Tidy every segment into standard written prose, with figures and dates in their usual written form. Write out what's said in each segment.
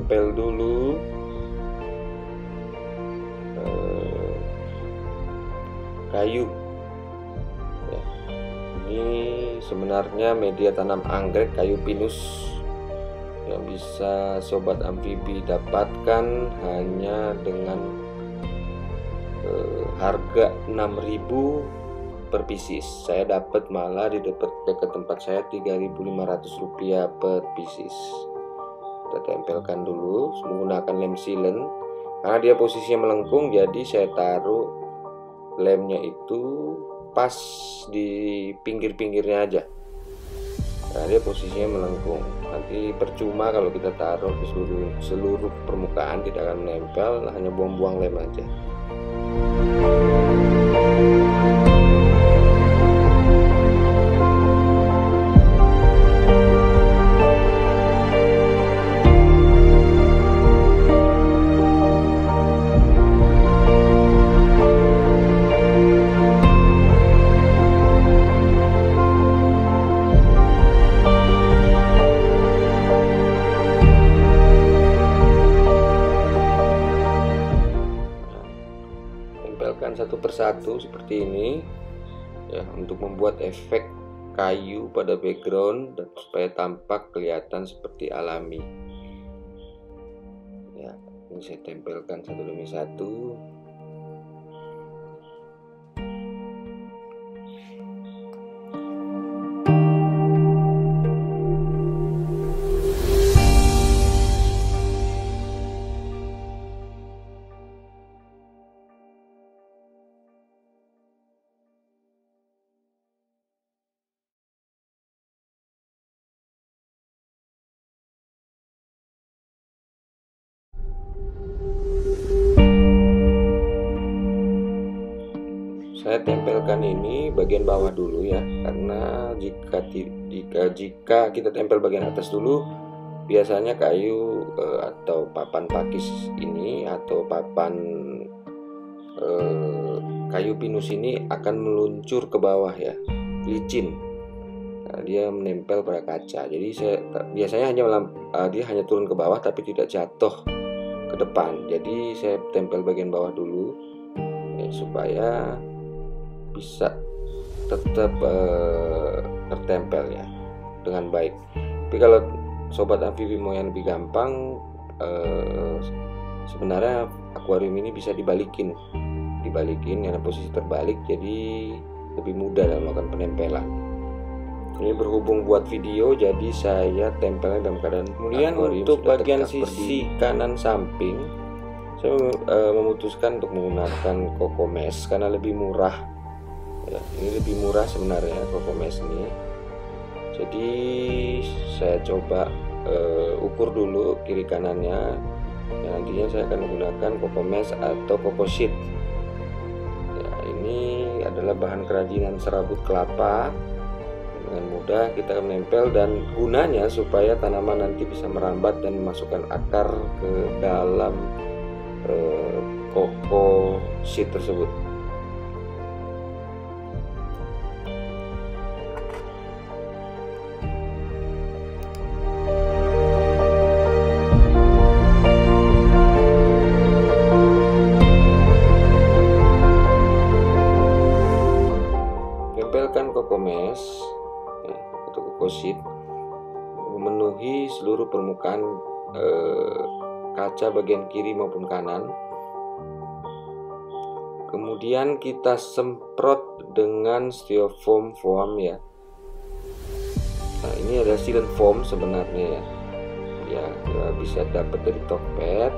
tempel dulu kayu ya. Ini sebenarnya media tanam anggrek kayu pinus yang bisa sobat amfibi dapatkan hanya dengan harga 6.000 per pieces. Saya dapat malah di dekat tempat saya 3.500 rupiah per pieces. Kita tempelkan dulu menggunakan lem sealant karena dia posisinya melengkung, jadi saya taruh lemnya itu pas di pinggir-pinggirnya aja. Nah, dia posisinya melengkung. Nanti percuma kalau kita taruh di seluruh permukaan, tidak akan menempel, hanya buang-buang lem aja. Tempelkan satu persatu seperti ini ya, untuk membuat efek kayu pada background dan supaya tampak kelihatan seperti alami ya. Ini saya tempelkan satu demi satu. Saya tempelkan ini bagian bawah dulu ya, karena jika kita tempel bagian atas dulu, biasanya kayu atau papan pakis ini atau papan kayu pinus ini akan meluncur ke bawah ya, licin. Nah, dia menempel pada kaca. Jadi saya biasanya dia hanya turun ke bawah tapi tidak jatuh ke depan. Jadi saya tempel bagian bawah dulu ya, supaya bisa tetap tertempel ya dengan baik. Tapi kalau sobat amfibi mau yang lebih gampang, sebenarnya akuarium ini bisa dibalikin karena posisi terbalik, jadi lebih mudah dalam melakukan penempelan. Ini berhubung buat video, jadi saya tempelnya dalam keadaan. Kemudian untuk bagian sisi kanan samping, saya memutuskan untuk menggunakan Kokomes karena lebih murah. Ya, ini lebih murah sebenarnya Kokomes ini. Jadi saya coba ukur dulu kiri kanannya. Ya, nantinya saya akan menggunakan Kokomes atau Kokosheet. Ya, ini adalah bahan kerajinan serabut kelapa. Dengan mudah kita menempel, dan gunanya supaya tanaman nanti bisa merambat dan memasukkan akar ke dalam Kokosheet tersebut. Tempelkan Kokomes atau Kokosheet memenuhi seluruh permukaan kaca bagian kiri maupun kanan. Kemudian kita semprot dengan styrofoam foam ya. Nah, ini ada sealant foam sebenarnya ya. Ya, bisa dapat dari Tokped.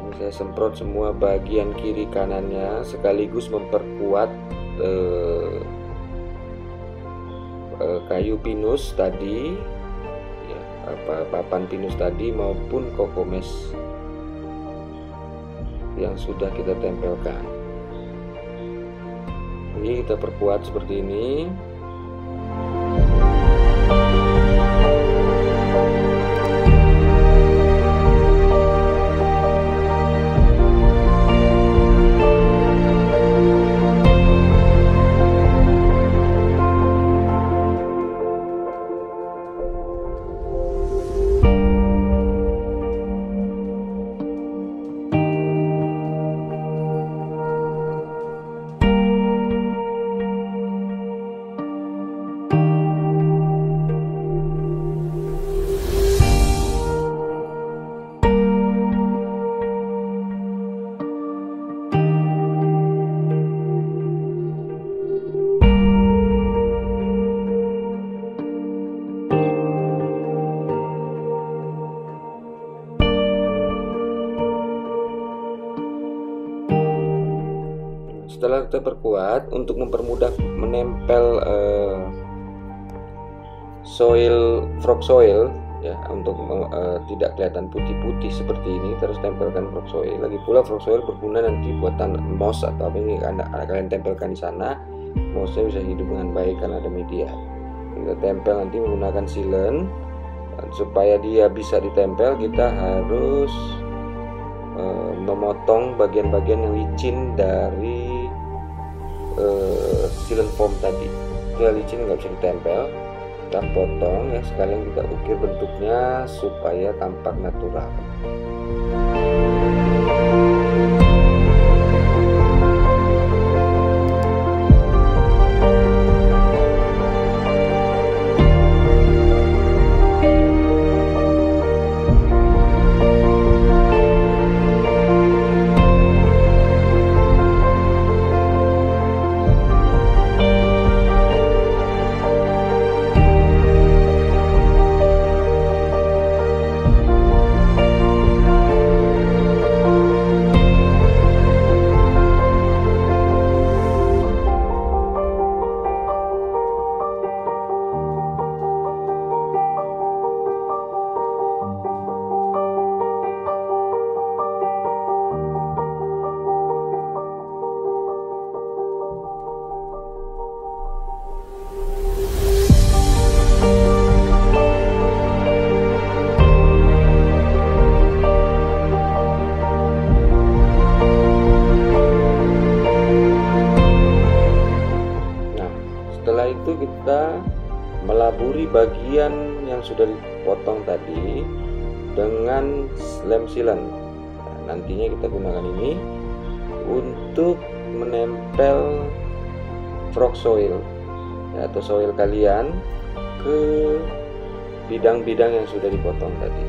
Ini saya semprot semua bagian kiri kanannya sekaligus memperkuat kayu pinus tadi ya, papan pinus tadi maupun Kokomes yang sudah kita tempelkan. Ini kita perkuat seperti ini. setelah kita perkuat, untuk mempermudah menempel frog soil ya, untuk tidak kelihatan putih-putih seperti ini, terus tempelkan frog soil. Lagi pula frog soil berguna nanti buat mouse atau apa ini kalian tempelkan di sana, mouse-nya bisa hidup dengan baik karena ada media. Kita tempel nanti menggunakan sealant. Supaya dia bisa ditempel, kita harus memotong bagian-bagian yang licin dari sealant foam tadi. Dia licin nggak bisa ditempel, kita potong ya, sekalian kita ukir bentuknya supaya tampak natural. Setelah itu kita melaburi bagian yang sudah dipotong tadi dengan lem sealant. Nah, nantinya kita gunakan ini untuk menempel frog soil ya, atau soil kalian ke bidang-bidang yang sudah dipotong tadi.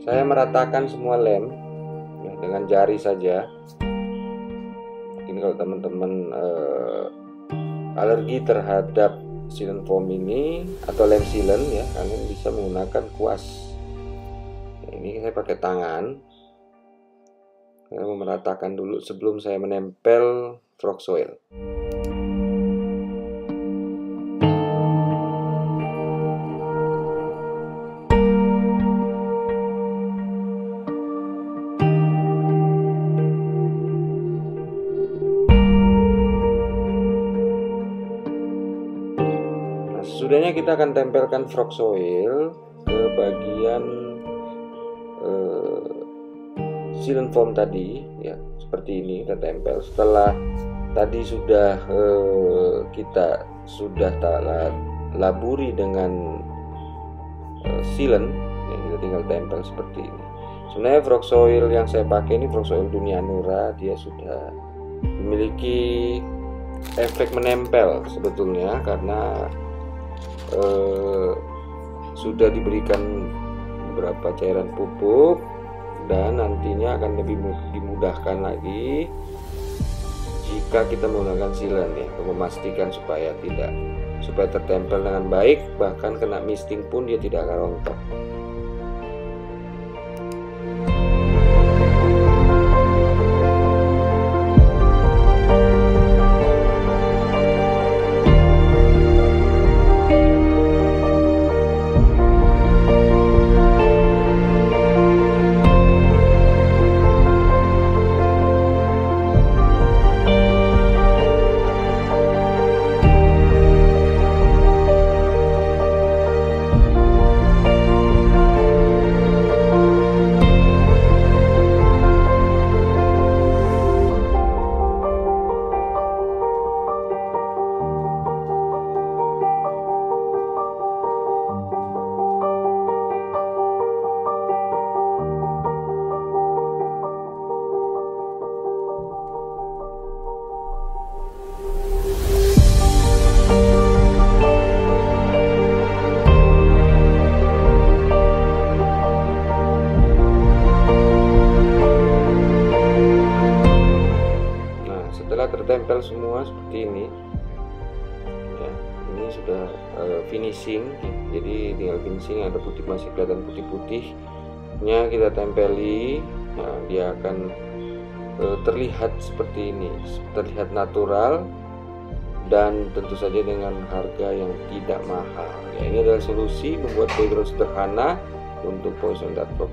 Saya meratakan semua lem ya, dengan jari saja. Mungkin kalau teman-teman alergi terhadap sealant foam ini atau lem sealant ya, kalian bisa menggunakan kuas. Nah, ini saya pakai tangan. Saya meratakan dulu sebelum saya menempel frog soil. Sesudahnya kita akan tempelkan frog soil ke bagian sealant foam tadi ya, seperti ini kita tempel. Setelah tadi sudah kita laburi dengan sealant ya, kita tinggal tempel seperti ini. Sebenarnya frog soil yang saya pakai ini frog soil Dunia Nura, dia sudah memiliki efek menempel sebetulnya karena sudah diberikan beberapa cairan pupuk, dan nantinya akan lebih dimudahkan lagi jika kita menggunakan sealant ya, untuk memastikan supaya tertempel dengan baik, bahkan kena misting pun dia tidak akan rontok. sudah tertempel semua seperti ini ya. Ini sudah finishing, jadi tinggal finishing. Ada putih, masih kelihatan putih-putihnya, kita tempeli. Nah, dia akan terlihat seperti ini, terlihat natural, dan tentu saja dengan harga yang tidak mahal ya. Ini adalah solusi membuat background sederhana untuk voice on Darkroom.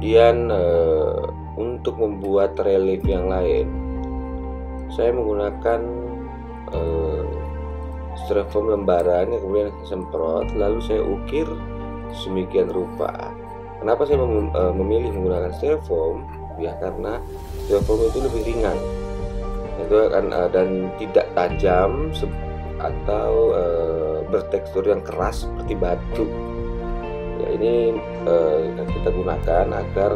Kemudian untuk membuat relief yang lain, saya menggunakan styrofoam lembaran yang kemudian saya semprot, lalu saya ukir sedemikian rupa. Kenapa saya memilih menggunakan styrofoam? Ya karena styrofoam itu lebih ringan, itu akan dan tidak tajam atau bertekstur yang keras seperti batu. Ya, ini kita gunakan agar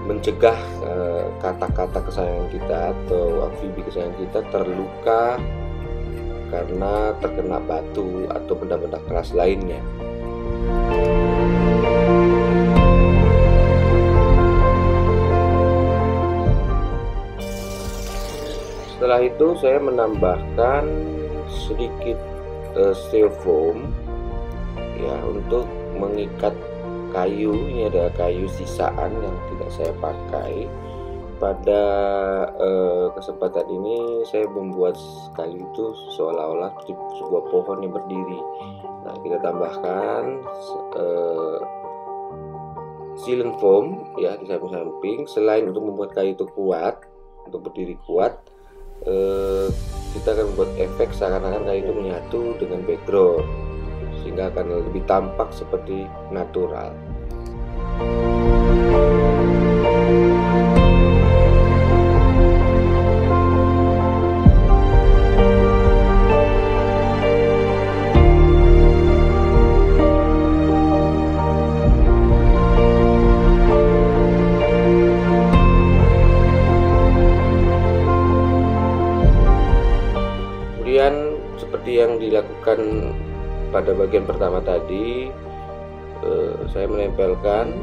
mencegah kata-kata kesayangan kita atau amfibi kesayangan kita terluka karena terkena batu atau benda-benda keras lainnya. Setelah itu saya menambahkan sedikit styrofoam ya untuk mengikat kayu. Ini ada kayu sisaan yang tidak saya pakai. Pada kesempatan ini saya membuat kayu itu seolah-olah seperti sebuah pohon yang berdiri. Nah, kita tambahkan silent foam ya di samping-samping. Selain untuk membuat kayu itu kuat, untuk berdiri kuat, kita akan membuat efek seakan-akan kayu itu menyatu dengan background, sehingga akan lebih tampak seperti natural. Kemudian seperti yang dilakukan pada bagian pertama tadi, saya menempelkan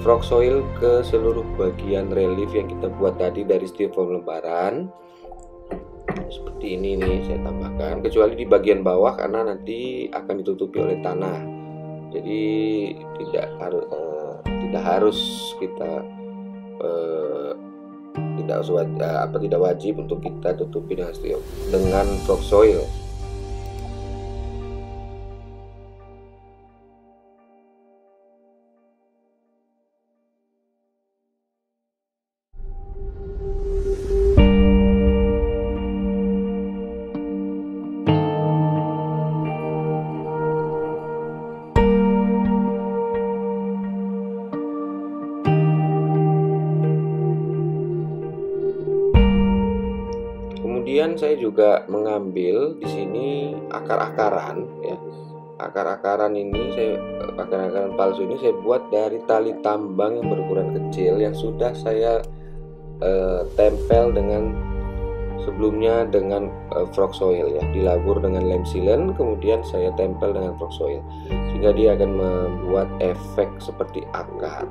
frog soil ke seluruh bagian relief yang kita buat tadi dari styrofoam lembaran. Seperti ini nih saya tambahkan, kecuali di bagian bawah karena nanti akan ditutupi oleh tanah. Jadi tidak harus kita tidak wajib untuk kita tutupi dengan frog soil. Kemudian saya juga mengambil di sini akar-akaran ya. Akar-akaran palsu ini saya buat dari tali tambang yang berukuran kecil yang sudah saya tempel sebelumnya dengan frog soil ya, dilabur dengan lem sealant, kemudian saya tempel dengan frog soil. sehingga dia akan membuat efek seperti akar.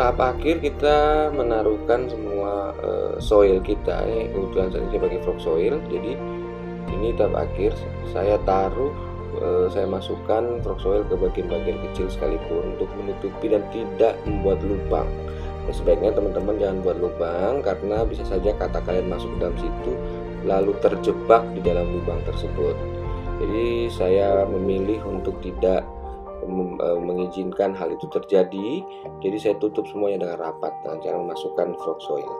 Tahap akhir kita menaruhkan semua soil kita, kebetulan saya pakai frog soil. Jadi ini tahap akhir, saya taruh, saya masukkan frog soil ke bagian-bagian kecil sekalipun untuk menutupi dan tidak membuat lubang. Dan sebaiknya teman-teman jangan buat lubang, karena bisa saja kata kalian masuk ke dalam situ lalu terjebak di dalam lubang tersebut. Jadi saya memilih untuk tidak mengizinkan hal itu terjadi. Jadi saya tutup semuanya dengan rapat dengan cara memasukkan frog soil.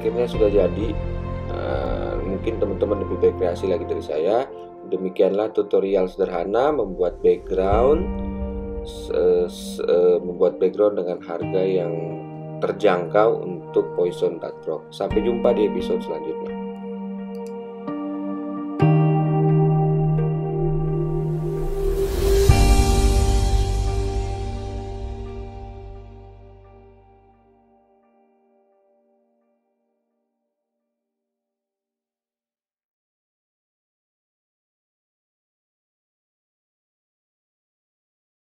Akhirnya sudah jadi. Mungkin teman-teman lebih baik kreasi lagi dari saya. Demikianlah tutorial sederhana membuat background dengan harga yang terjangkau untuk Poison Dart Frog. Sampai jumpa di episode selanjutnya.